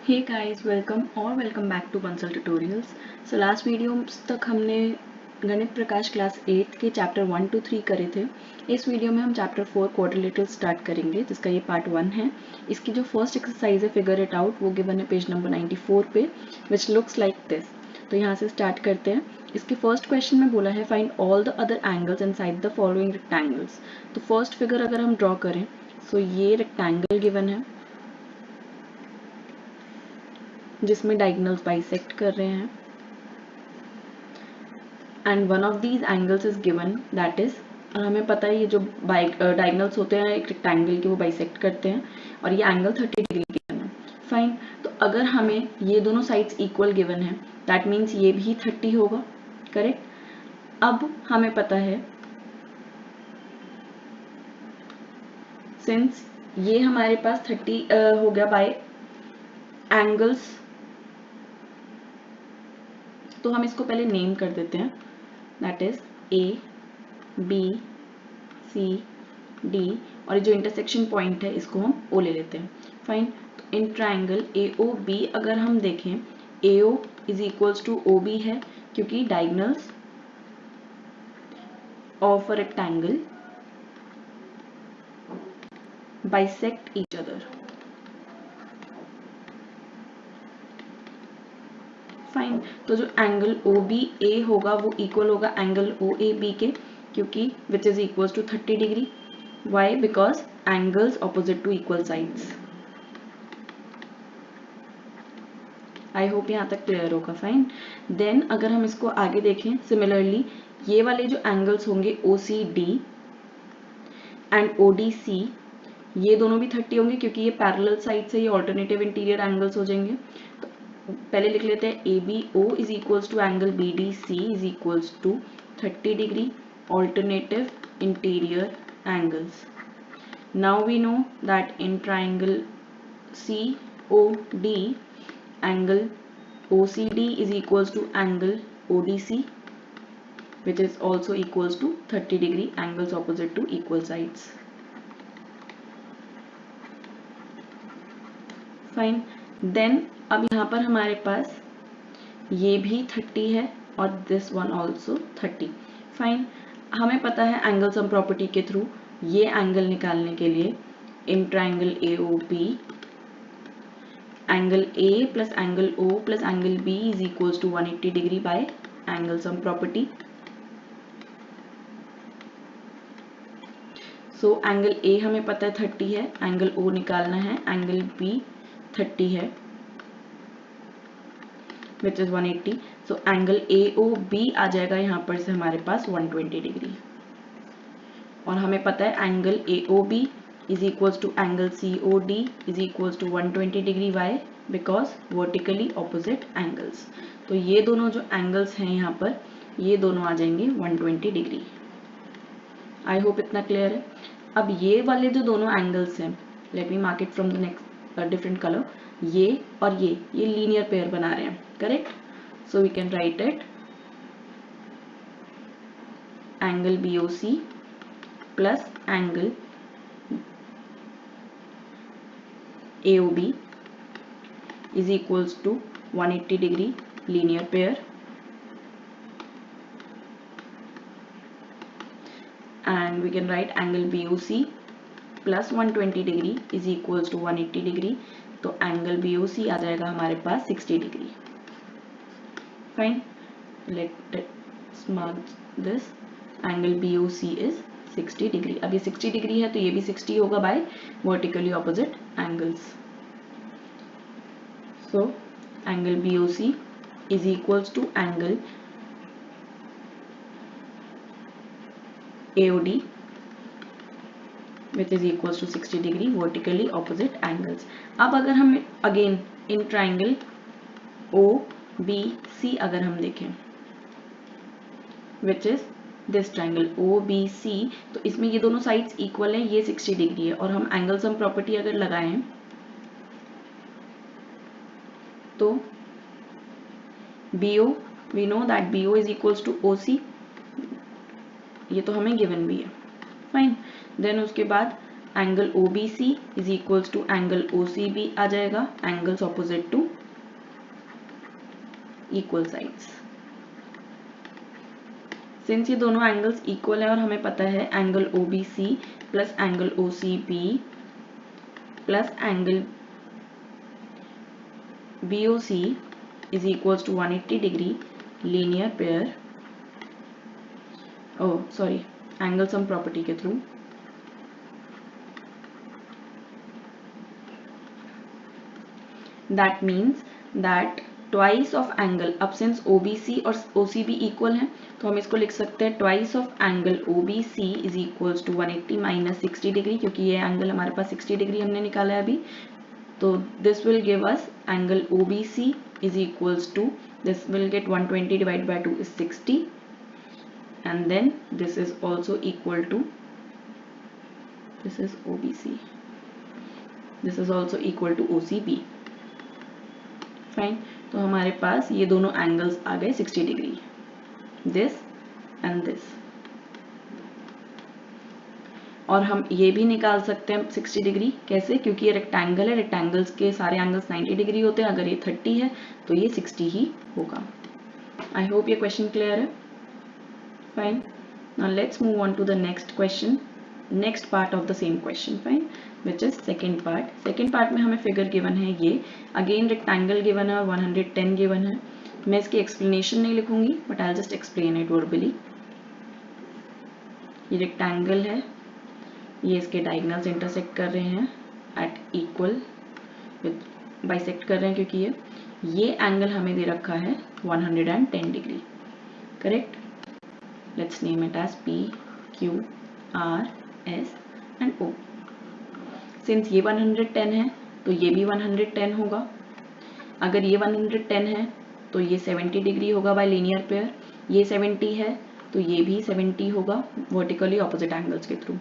Hey guys, welcome back to Bansal Tutorials. So last video तक हमने गणित प्रकाश क्लास 8 के चैप्टर 1 to 3 करे थे। इस वीडियो में हम चैप्टर 4 क्वाड्रिलेटरल स्टार्ट करेंगे, जिसका ये पार्ट 1 है। इसकी जो फर्स्ट एक्सरसाइज है फिगर इट आउट, वो गिवन है पेज नंबर 94 पे, विच लुक्स लाइक दिस। तो यहाँ से स्टार्ट करते हैं। इसके फर्स्ट क्वेश्चन में बोला है find all the other angles inside the following rectangles. तो फर्स्ट फिगर अगर हम ड्रॉ करें, सो ये रेक्टेंगल गिवन है जिसमें डायगोनल्स बाइसेक्ट कर रहे हैं, and one of these angles is given, that is, और हमें पता है ये जो डायगोनल्स होते हैं एक रेक्टेंगल के, वो बाइसेक्ट करते हैं, और ये एंगल 30 डिग्री गिवन है। फाइन। तो अगर हमें ये दोनों साइड्स इक्वल गिवन है, दैट मीन्स ये भी 30 होगा, करेक्ट। अब हमें पता है सिंस ये हमारे पास 30 हो गया बाय एंगल्स, तो हम इसको पहले नेम कर देते हैं, that is A B C D, और जो इंटरसेक्शन पॉइंट है इसको हम ओ ले लेते हैं। फाइन। तो in triangle A O B अगर हम देखें, A O is equals to O B है, क्योंकि diagonals of a rectangle bisect each other. Fine. तो जो एंगल ओ बी ए होगा वो इक्वल होगा एंगल ओ ए बी के, क्योंकि which is equals to 30 degree. Why? Because angles opposite to equal sides. I hope यहाँ तक क्लियर होगा। फाइन। देन अगर हम इसको आगे देखें, सिमिलरली ये वाले जो एंगल्स होंगे O C D and O D C, ये दोनों भी 30 होंगे, क्योंकि ये पैरेलल साइड से ये ऑल्टरनेटिव इंटीरियर एंगल्स हो जाएंगे। तो पहले लिख लेते हैं A B O is equals to angle B D C is equals to 30 degree alternative interior angles. Now we know that in triangle C O D, angle OCD is equals to angle ODC, which is also equals to 30 degree angles opposite to equal sides. Fine. Then अब यहाँ पर हमारे पास ये भी 30 है और this one also 30. Fine. हमें पता है एंगल सम प्रॉपर्टी के थ्रू ये एंगल निकालने के लिए in triangle AOP angle A plus angle O plus angle B is equals to 180 degree by angle sum property. So angle A हमें पता है 30 है, angle O निकालना है, angle B 30 है, which is 180. So angle AOB आ जाएगा यहाँ पर से हमारे पास 120 डिग्री, और हमें पता है angle AOB is equals to angle COD is equals to 120 degree. Why? Because vertically opposite angles. तो ये दोनों जो एंगल्स हैं यहाँ पर, ये दोनों आ जाएंगे 120 डिग्री। आई होप इतना क्लियर है। अब ये वाले जो दोनों एंगल्स हैं, let me mark it from the next different colour, ये और ये लीनियर पेयर बना रहे हैं, correct. So we can write it angle BOC plus angle AOB is equals to 180 degree linear pair, and we can write angle BOC plus 120 degree is equals to 180 degree. तो angle BOC आ जाएगा हमारे पास 60 degree. Fine. Let's mark this, angle BOC is 60 degree. अब ये 60 degree है तो ये भी 60 होगा by vertically opposite angles. So angle BOC is equals to angle AOD, which is equals to 60 degree vertically opposite angles. अब अगर हम again in triangle OBC अगर हम देखें, which is this triangle OBC, तो इसमें ये दोनों साइड्स इक्वल हैं, ये 60 डिग्री है, और हम एंगल सम प्रॉपर्टी अगर लगाएं तो BO, we know that BO is equals to OC, ये तो हमें गिवन भी है। फाइन। देन उसके बाद angle OBC is equals to angle OCB आ जाएगा, angles opposite to equal sides. Since ये दोनों एंगल्स इक्वल है और हमें पता है angle OBC plus angle OCB plus angle BOC is equals to 180 degree linear pair, oh sorry, angle sum property के through that means that twice of angle, अब since OBC और OCB equal हैं तो हम इसको लिख सकते हैं twice of angle OBC is equals to 180 minus 60 degree, क्योंकि ये एंगल हमारे पास 60 डिग्री हमने निकाला है अभी, तो this will give us angle OBC is equals to, this will get 120 divided by 2 is 60, and then this is also equal to, this is OBC, this is also equal to OCB। Fine, तो हमारे पास ये दोनों angles आ गए 60 degree, this and this. और हम ये भी निकाल सकते हैं 60 डिग्री, कैसे? क्योंकि ये रेक्टेंगल है, रेक्टेंगल्स के सारे एंगल्स 90 डिग्री होते हैं, अगर ये 30 है तो ये 60 ही होगा। आई होप ये क्वेश्चन क्लियर है। Fine, now let's move on to the next question, next part of the same question, fine, which is second part. Second part में हमें फिगर गिवन है, ये अगेन रेक्टेंगल गिवन है और 110 given है। मैं इसकी एक्सप्लेनेशन नहीं लिखूंगी, but I just explain it verbally. ये रेक्टेंगल है, ये इसके डायगोनल्स इंटरसेक्ट कर रहे हैं एट इक्वल, बाइसेक्ट कर रहे हैं क्योंकि ये एंगल हमें दे रखा है 110 degree, correct. Let's name it as P, Q, R, S and O। Since ये 110 है तो ये भी 110 होगा, अगर ये 110 है तो ये 70 डिग्री होगा बाय लीनियर पेयर, ये 70 है तो ये भी 70 होगा वर्टिकली ऑपोजिट एंगल्स के थ्रू।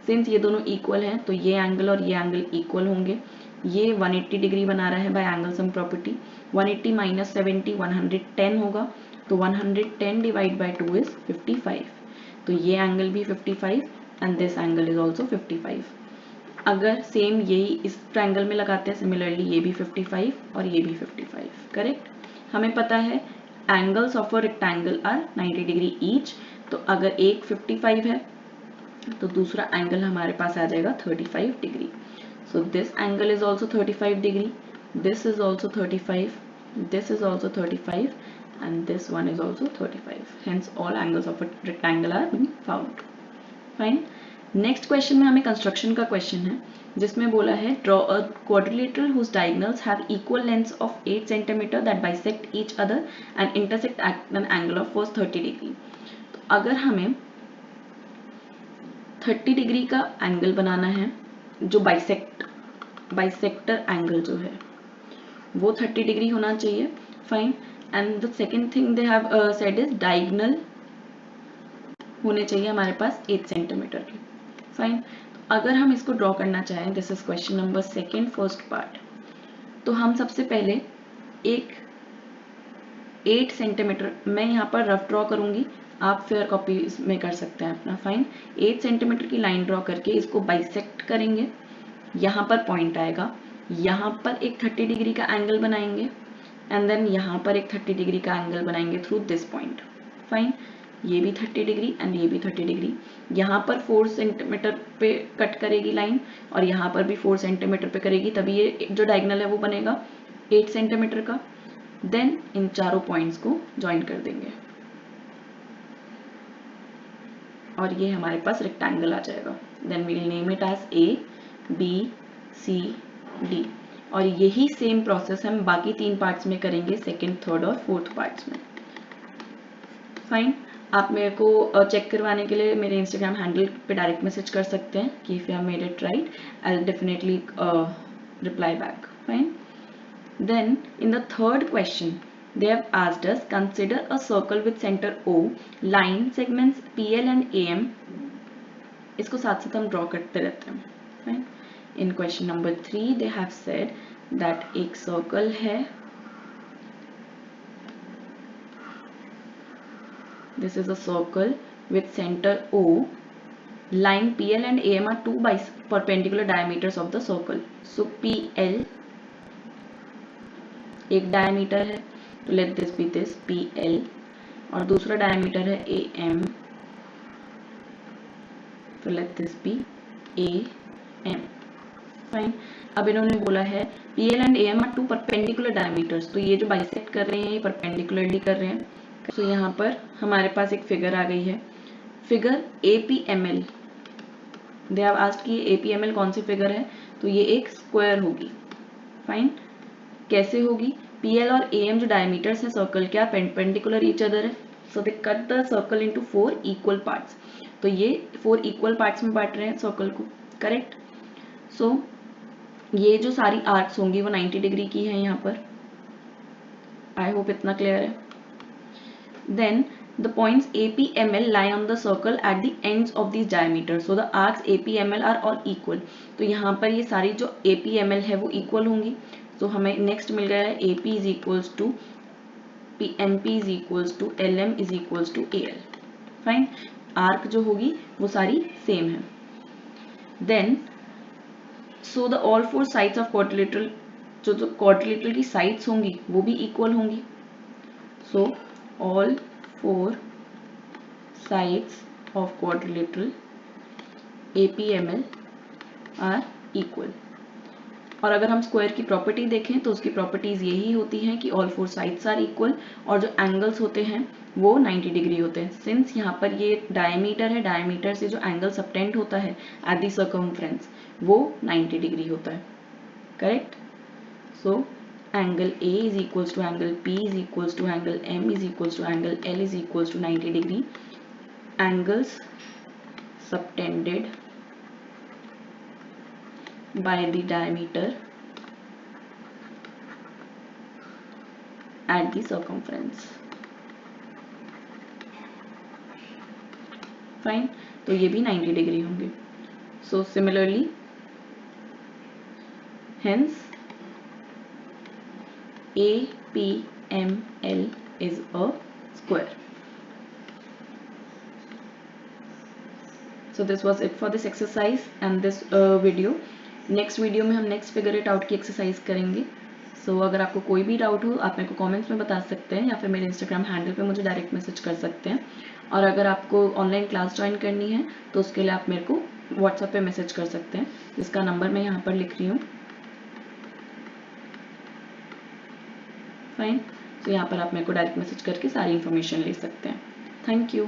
सिंस ये दोनों इक्वल हैं तो ये एंगल और ये एंगल इक्वल होंगे, ये 180 डिग्री बना रहा है bye angle sum property, 180 minus 70 110 होगा, तो 110 डिवाइड बाय 2 इज 55, तो ये एंगल भी 55 and this angle is also 55। अगर सेम यही इस ट्रायंगल में लगाते हैं, सिमिलरली ये भी 55 और ये भी 55, करेक्ट। हमें पता है angles of a rectangle are 90 degree each, तो अगर एक 55 है तो दूसरा एंगल हमारे पास आ जाएगा 35 degree. So this angle is also 35 degree, this is also 35, this is also 35 and this one is also 35, hence all angles of a rectangle are being found। fine, next question में हमें construction का question है, जिसमें बोला है draw a quadrilateral whose diagonals have equal lengths of 8 centimetre that bisect each other and intersect at an angle of 30 degree. तो अगर हमें 30 डिग्री का एंगल बनाना है, जो बाइसेक्टर एंगल जो है वो 30 डिग्री होना चाहिए। Fine, and the second thing they have said is diagonal होने चाहिए हमारे पास 8 सेंटीमीटर के। फाइन, तो अगर हम इसको ड्रॉ करना चाहें, this is question number second first part, तो हम सबसे पहले एक 8 सेंटीमीटर, मैं यहाँ पर रफ ड्रॉ करूंगी, आप फिर कॉपी में कर सकते हैं अपना। फाइन, 8 सेंटीमीटर की लाइन ड्रॉ करके इसको बाइसेक्ट करेंगे, यहाँ पर पॉइंट आएगा, यहाँ पर एक 30 डिग्री का एंगल बनाएंगे एंड देन यहाँ पर एक 30 डिग्री का एंगल बनाएंगे थ्रू दिस पॉइंट। फाइन, ये भी 30 डिग्री एंड ये भी 30 डिग्री, यहाँ पर 4 सेंटीमीटर पे कट करेगी लाइन और यहाँ पर भी 4 सेंटीमीटर पे करेगी, तभी ये जो डायगोनल है वो बनेगा 8 सेंटीमीटर का। देन इन चारों पॉइंट्स को ज्वाइन कर देंगे और ये हमारे पास रेक्टेंगल आ जाएगा। Then we will name it as ABCD, और यही सेम प्रोसेस हम बाकी 3 पार्ट्स में करेंगे, सेकेंड, थर्ड और फोर्थ पार्ट्स में। फाइन, आप मेरे को चेक करवाने के लिए मेरे इंस्टाग्राम हैंडल पे डायरेक्ट मैसेज कर सकते हैं कि if you have made it right, I will definitely reply back. Fine, then in the third question they have asked us consider a circle with center O, line segments PL and AM, इसको साथ साथ हम draw करते रहते हैं। Fine, in question number 3 they have said that एक circle है, this is a circle with center O line PL and AM are two perpendicular diameters of the circle. So PL एक डायमीटर है, तो let this be this PL, और दूसरा diameter है AM, तो let this be AM. Fine. अब इन्होंने बोला है PL and AM are two perpendicular diameters, तो ये जो बाइसेक्ट कर रहे हैं ये परपेंडिकुलरली कर रहे हैं. तो यहाँ पर हमारे पास एक फिगर आ गई है, figure APML. They have asked कि APML कौन सी फिगर है, तो ये एक स्क्वायर होगी. फाइन. कैसे होगी? PL और AM जो डायमीटर्स है सर्कल के, आर परपेंडिकुलर ईच अदर है, so they cut the circle into 4 equal parts. तो ये 4 इक्वल पार्ट्स में बांट रहे हैं सर्कल को. करेक्ट. सो ये जो सारी आर्क्स होंगी वो 90 डिग्री की है यहाँ पर. आई होप इतना क्लियर है. Then the points APML lie on the circle at the ends of these diameters, so the arcs APML are all equal. तो यहाँ पर ये सारी जो APML है वो equal होंगी. तो हमें next मिल गया है AP is equals to MP is equals to LM is equals to AL. Fine. Arc जो होगी वो सारी सेम है. Then so the all four sides of quadrilateral, जो quadrilateral की sides होंगी वो भी equal होंगी. so all four sides of quadrilateral APML are equal. और अगर हम स्क्वायर की प्रॉपर्टी देखें तो उसकी प्रॉपर्टीज यही होती हैं कि all four sides are equal और जो एंगल्स होते हैं वो 90 डिग्री होते हैं. सिंस यहाँ पर ये डायमीटर है, डायमीटर से जो एंगल सबटेंड होता है एट द सर्कमफ्रेंस वो 90 डिग्री होता है. Correct. So angle A is equals to angle P is equals to angle M is equals to angle L is equals to 90 degree. Angles subtended by the diameter at the circumference. Fine. तो ये भी 90 degree होंगे. So similarly, hence APML is a square. So this was it for this exercise and this video. Next video में हम next figure it out की exercise करेंगे. सो अगर आपको कोई भी डाउट हो आप मेरे को कमेंट्स में बता सकते हैं या फिर मेरे इंस्टाग्राम हैंडल पे मुझे डायरेक्ट मैसेज कर सकते हैं. और अगर आपको ऑनलाइन क्लास ज्वाइन करनी है तो उसके लिए आप मेरे को व्हाट्सएप पे मैसेज कर सकते हैं, जिसका नंबर मैं यहाँ पर लिख रही हूँ. फाइन. तो यहाँ पर आप मेरे को डायरेक्ट मैसेज करके सारी इन्फॉर्मेशन ले सकते हैं. Thank you.